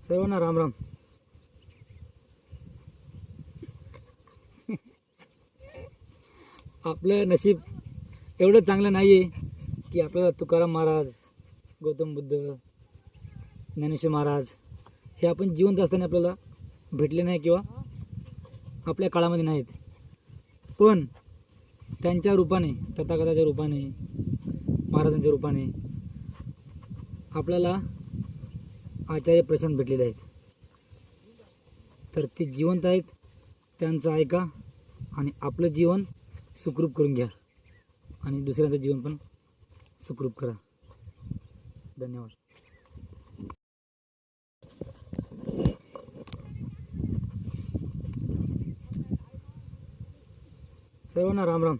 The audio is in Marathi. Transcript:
सर्वांना राम राम. आपलं नशीब एवढं चांगलं नाही आहे की आपल्याला तुकाराम महाराज, गौतम बुद्ध, ज्ञानेश्वर महाराज हे आपण जिवंत असताना आपल्याला भेटले नाही किंवा आपल्या काळामध्ये नाहीत. पण त्यांच्या रूपाने, तथागताच्या रूपाने, महाराजांच्या रूपाने आपल्याला आचार्य प्रशांत भेटलेले आहेत. तर ते जिवंत आहेत, त्यांचं ऐका आणि आपलं जीवन सुखरूप करून घ्या आणि दुसऱ्यांचं जीवन पण सुखरूप करा. धन्यवाद. सर्वांना राम राम.